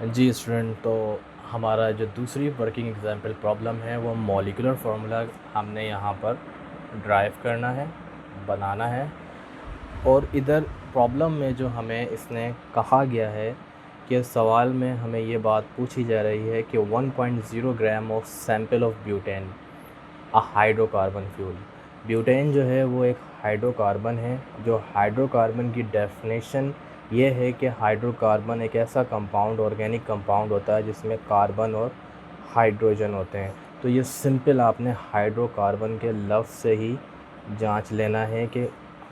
जी student, तो हमारा जो दूसरी वर्किंग एग्जाम्पल प्रॉब्लम है वो मॉलिक्यूलर फार्मूला हमने यहाँ पर ड्राइव करना है, बनाना है। और इधर प्रॉब्लम में जो हमें इसने कहा गया है कि सवाल में हमें ये बात पूछी जा रही है कि 1.0 gram of sample of butane a hydrocarbon fuel. Butane जो है वो एक हाइड्रोकार्बन है। जो हाइड्रोकार्बन की डेफिनेशन ये है कि हाइड्रोकार्बन एक ऐसा कंपाउंड, ऑर्गेनिक कंपाउंड होता है जिसमें कार्बन और हाइड्रोजन होते हैं। तो ये सिंपल आपने हाइड्रोकार्बन के लफ्ज़ से ही जांच लेना है कि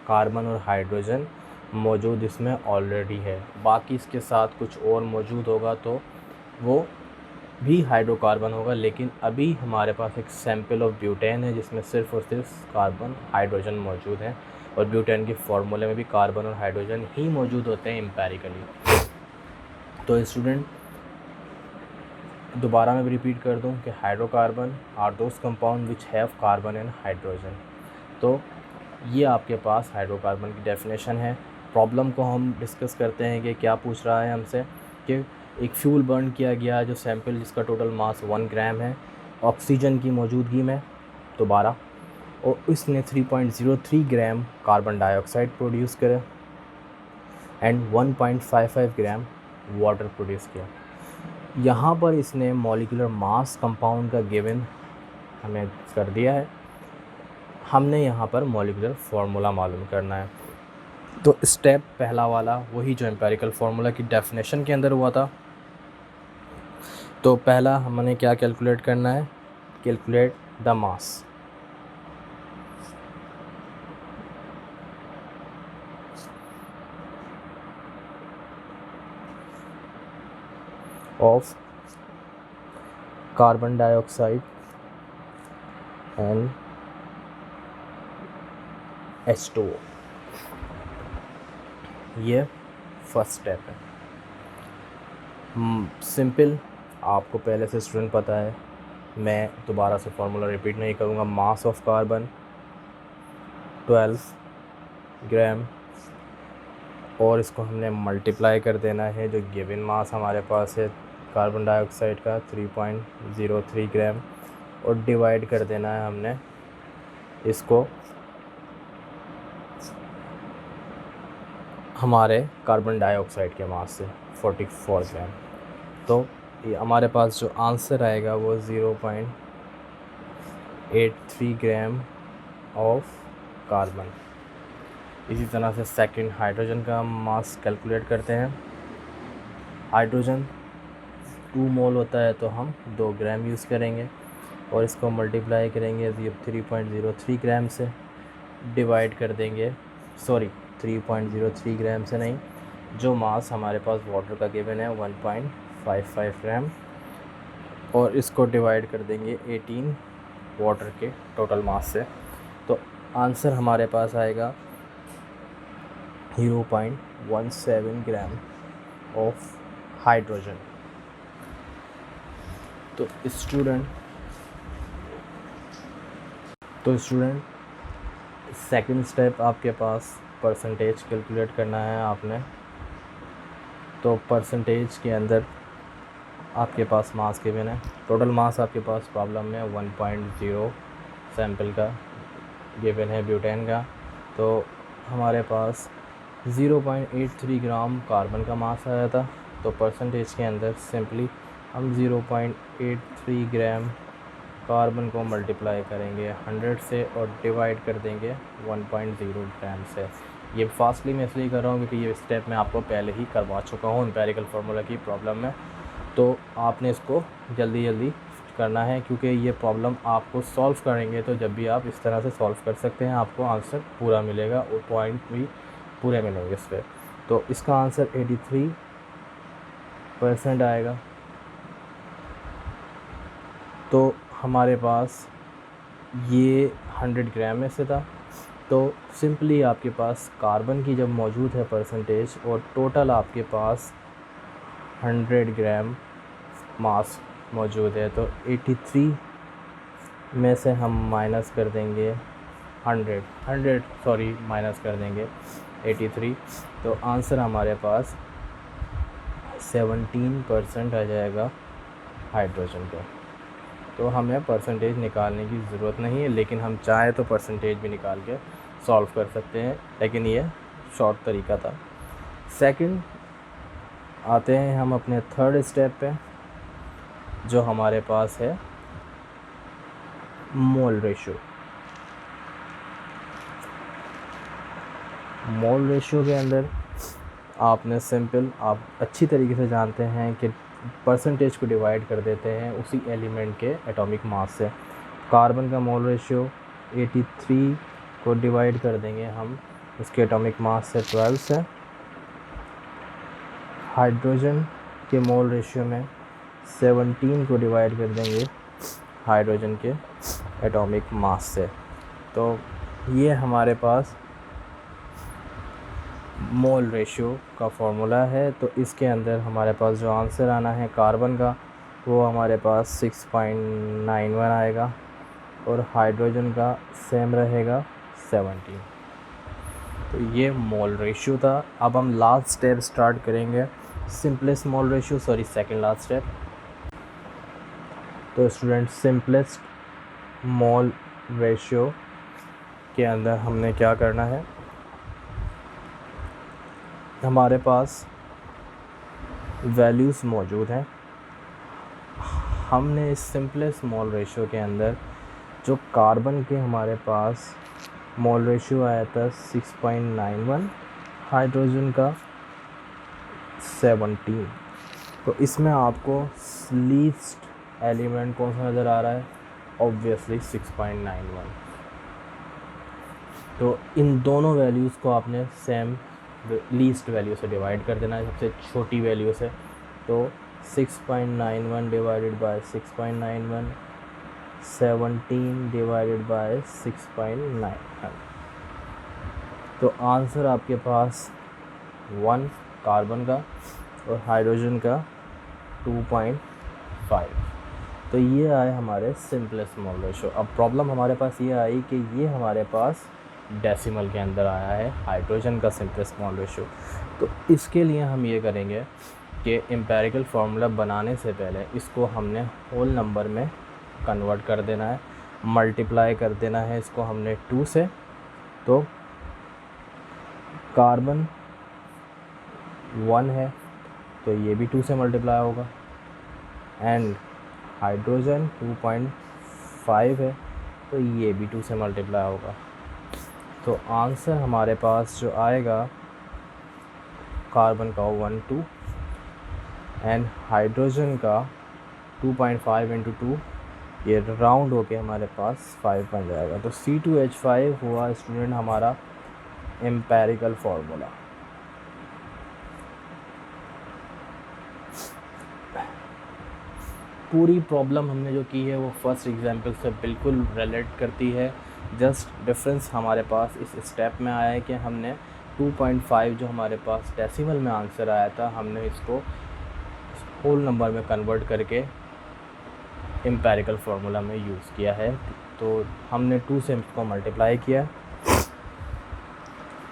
कार्बन और हाइड्रोजन मौजूद इसमें ऑलरेडी है। बाकी इसके साथ कुछ और मौजूद होगा तो वो भी हाइड्रोकार्बन होगा, लेकिन अभी हमारे पास एक सैंपल ऑफ ब्यूटेन है जिसमें सिर्फ़ और सिर्फ कार्बन हाइड्रोजन मौजूद हैं। और ब्यूटेन के फार्मूले में भी कार्बन और हाइड्रोजन ही मौजूद होते हैं एम्पेरिकली। तो स्टूडेंट, दोबारा मैं रिपीट कर दूं कि hydrocarbon are those compound which have carbon and hydrogen. तो ये आपके पास हाइड्रोकार्बन की डेफिनेशन है। प्रॉब्लम को हम डिस्कस करते हैं कि क्या पूछ रहा है हमसे कि एक फ्यूल बर्न किया गया जो सैंपल जिसका टोटल मास 1 ग्राम है ऑक्सीजन की मौजूदगी में दोबारा, और इसने 3.03 ग्राम कार्बन डाइऑक्साइड प्रोड्यूस करे एंड 1.55 ग्राम वाटर प्रोड्यूस किया। यहाँ पर इसने मॉलिक्यूलर मास कंपाउंड का गिवन हमें कर दिया है। हमने यहाँ पर मॉलिक्यूलर फार्मूला मालूम करना है। तो स्टेप पहला वाला वही जो एम्पेरिकल फार्मूला की डेफिनेशन के अंदर हुआ था। तो पहला हमने क्या कैलकुलेट करना है, calculate the mass. Of carbon dioxide and H2O। ये फर्स्ट स्टेप है। सिंपल, आपको पहले से स्टूडेंट पता है, मैं दोबारा से फार्मूला रिपीट नहीं करूँगा। मास ऑफ कार्बन 12 ग्राम, और इसको हमने मल्टीप्लाई कर देना है जो गिवन मास हमारे पास है कार्बन डाइऑक्साइड का 3.03 ग्राम, और डिवाइड कर देना है हमने इसको हमारे कार्बन डाइऑक्साइड के मास से 44 ग्राम। तो ये हमारे पास जो आंसर आएगा वो 0.83 ग्राम ऑफ कार्बन। इसी तरह से सेकंड हाइड्रोजन का मास कैलकुलेट करते हैं। हाइड्रोजन 2 मोल होता है तो हम 2 ग्राम यूज़ करेंगे, और इसको मल्टीप्लाई करेंगे 3.03 ग्राम से, डिवाइड कर देंगे 3.03 ग्राम से नहीं, जो मास हमारे पास वाटर का गिवन है 1.55 ग्राम, और इसको डिवाइड कर देंगे 18 वाटर के टोटल मास से। तो आंसर हमारे पास आएगा 0.17 ग्राम ऑफ हाइड्रोजन। तो स्टूडेंट सेकंड स्टेप आपके पास परसेंटेज कैलकुलेट करना है आपने। तो परसेंटेज के अंदर आपके पास मास गिवन है, टोटल मास आपके पास प्रॉब्लम में 1.0 सैंपल का गिवन है ब्यूटेन का। तो हमारे पास 0.83 ग्राम कार्बन का मास आया था। तो परसेंटेज के अंदर सिंपली हम 0.83 ग्राम कार्बन को मल्टीप्लाई करेंगे 100 से, और डिवाइड कर देंगे 1.0 ग्राम से। ये फास्टली मैं इसलिए कर रहा हूँ क्योंकि ये स्टेप मैं आपको पहले ही करवा चुका हूँ एम्पेरिकल फार्मूला की प्रॉब्लम में। तो आपने इसको जल्दी जल्दी करना है, क्योंकि ये प्रॉब्लम आपको सॉल्व करेंगे तो जब भी आप इस तरह से सॉल्व कर सकते हैं आपको आंसर पूरा मिलेगा और पॉइंट भी पूरे मिलेंगे इस पर। तो इसका आंसर 83% आएगा। तो हमारे पास ये 100 ग्राम में से था। तो सिंपली आपके पास कार्बन की जब मौजूद है परसेंटेज, और टोटल आपके पास 100 ग्राम मास मौजूद है, तो 83 में से हम माइनस कर देंगे माइनस कर देंगे 83। तो आंसर हमारे पास 17% आ जाएगा हाइड्रोजन का। तो हमें परसेंटेज निकालने की ज़रूरत नहीं है, लेकिन हम चाहें तो परसेंटेज भी निकाल के सॉल्व कर सकते हैं, लेकिन ये शॉर्ट तरीका था। सेकंड आते हैं हम अपने थर्ड स्टेप पे, जो हमारे पास है मोल रेशियो। मोल रेशियो के अंदर आपने सिंपल, आप अच्छी तरीके से जानते हैं कि परसेंटेज को डिवाइड कर देते हैं उसी एलिमेंट के एटॉमिक मास से। कार्बन का मोल रेशियो 83 को डिवाइड कर देंगे हम उसके एटॉमिक मास से 12 से। हाइड्रोजन के मोल रेशियो में 17 को डिवाइड कर देंगे हाइड्रोजन के एटॉमिक मास से। तो ये हमारे पास मोल रेशियो का फॉर्मूला है। तो इसके अंदर हमारे पास जो आंसर आना है कार्बन का, वो हमारे पास 6.91 आएगा और हाइड्रोजन का सेम रहेगा 17। तो ये मोल रेशियो था। अब हम लास्ट स्टेप स्टार्ट करेंगे, simplest mole ratio, second last step. तो स्टूडेंट, सिंपलेस्ट मोल रेशियो के अंदर हमने क्या करना है, हमारे पास वैल्यूज़ मौजूद हैं। हमने इस सिंपलेस्ट मोल रेशियो के अंदर जो कार्बन के हमारे पास मोल रेशियो आया था 6.91, हाइड्रोजन का 17, तो इसमें आपको लीस्ट एलिमेंट कौन सा नज़र आ रहा है? ऑब्वियसली 6.91। तो इन दोनों वैल्यूज़ को आपने सेम लीस्ट वैल्यू से डिवाइड कर देना है, सबसे छोटी वैल्यू से। तो 6.91 डिवाइडेड बाय 6.91, 17 डिवाइडेड बाय 6.91। तो आंसर आपके पास 1 कार्बन का और हाइड्रोजन का 2.5। तो ये आए हमारे सिंपलेस्ट मोल रेशियो। अब प्रॉब्लम हमारे पास ये आई कि ये हमारे पास डेसिमल के अंदर आया है हाइड्रोजन का सिंपलेस्ट मोल रेशियो। तो इसके लिए हम ये करेंगे कि एम्पिरिकल फार्मूला बनाने से पहले इसको हमने होल नंबर में कन्वर्ट कर देना है, मल्टीप्लाई कर देना है इसको हमने 2 से। तो कार्बन 1 है तो ये भी 2 से मल्टीप्लाई होगा, एंड हाइड्रोजन 2.5 है तो ये भी 2 से मल्टीप्लाई होगा। तो आंसर हमारे पास जो आएगा कार्बन का 12 एंड हाइड्रोजन का 2.5 इंटू 2, ये राउंड होके हमारे पास 5 बन जाएगा। तो C2H5 हुआ स्टूडेंट हमारा एम्पिरिकल फार्मूला। पूरी प्रॉब्लम हमने जो की है वो फर्स्ट एग्जाम्पल से बिल्कुल रिलेट करती है। जस्ट डिफरेंस हमारे पास इस स्टेप में आया है कि हमने 2.5 जो हमारे पास डेसिमल में आंसर आया था, हमने इसको होल नंबर में कन्वर्ट करके एम्पिरिकल फार्मूला में यूज़ किया है। तो हमने 2 से इसको मल्टीप्लाई किया।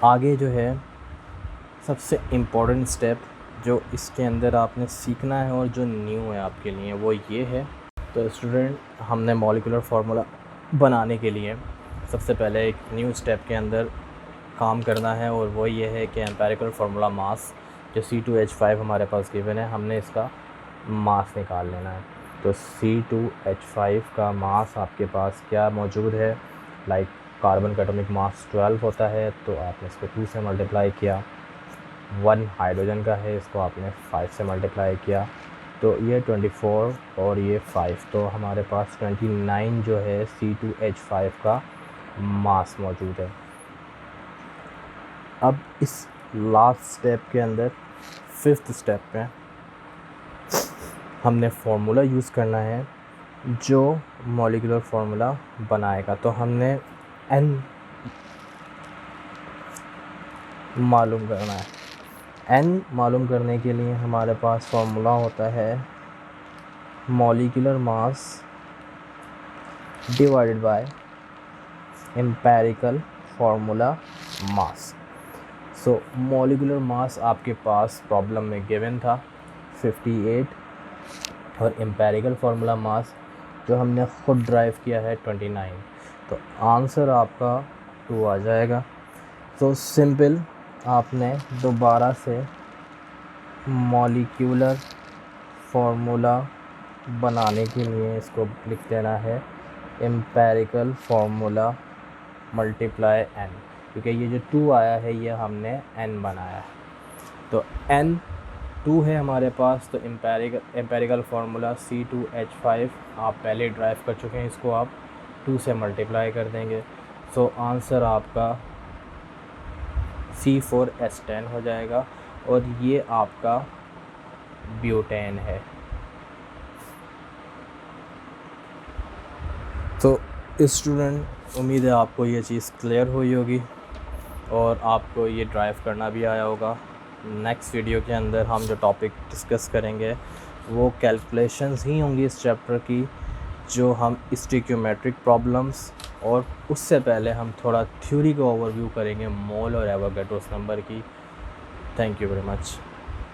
आगे जो है सबसे इम्पोर्टेंट स्टेप जो इसके अंदर आपने सीखना है और जो न्यू है आपके लिए, वो ये है। तो स्टूडेंट, हमने मॉलिक्यूलर फार्मूला बनाने के लिए सबसे पहले एक न्यू स्टेप के अंदर काम करना है, और वो ये है कि एम्पिरिकल फार्मूला मास जो C2H5 हमारे पास गिवन है, हमने इसका मास निकाल लेना है। तो C2H5 का मास आपके पास क्या मौजूद है? लाइक कार्बन का एटॉमिक मास 12 होता है, तो आपने इसको 2 से मल्टीप्लाई किया। 1 हाइड्रोजन का है, इसको आपने 5 से मल्टीप्लाई किया, तो ये 24 और ये 5, तो हमारे पास 29 जो है C2H5 का मास मौजूद है। अब इस लास्ट स्टेप के अंदर 5th स्टेप पे हमने फार्मूला यूज़ करना है जो मॉलिक्यूलर फार्मूला बनाएगा। तो हमने N मालूम करना है। N मालूम करने के लिए हमारे पास फार्मूला होता है molecular mass divided by empirical formula mass. So molecular mass आपके पास प्रॉब्लम में गिवन था 58 और एम्पेरिकल फार्मूला मास जो हमने ख़ुद ड्राइव किया है 29। तो आंसर आपका 2 आ जाएगा। तो सिंपल आपने दोबारा से मॉलिक्यूलर फार्मूला बनाने के लिए इसको लिख देना है एम्पेरिकल फार्मूला मल्टीप्लाई n, क्योंकि ये जो 2 आया है ये हमने n बनाया है। तो n 2 है हमारे पास, तो एम्पेरिकल फार्मूला C2H5 आप पहले ड्राइव कर चुके हैं, इसको आप 2 से मल्टीप्लाई कर देंगे। सो आंसर आपका C4H10 हो जाएगा और ये आपका ब्यूटेन है। तो स्टूडेंट, उम्मीद है आपको ये चीज़ क्लियर हुई होगी और आपको ये ड्राइव करना भी आया होगा। नेक्स्ट वीडियो के अंदर हम जो टॉपिक डिस्कस करेंगे वो कैलकुलेशंस ही होंगी इस चैप्टर की, जो हम स्टोइकियोमेट्रिक प्रॉब्लम्स, और उससे पहले हम थोड़ा थ्योरी का ओवरव्यू करेंगे मोल और एवोगैड्रोस नंबर की। Thank you very much.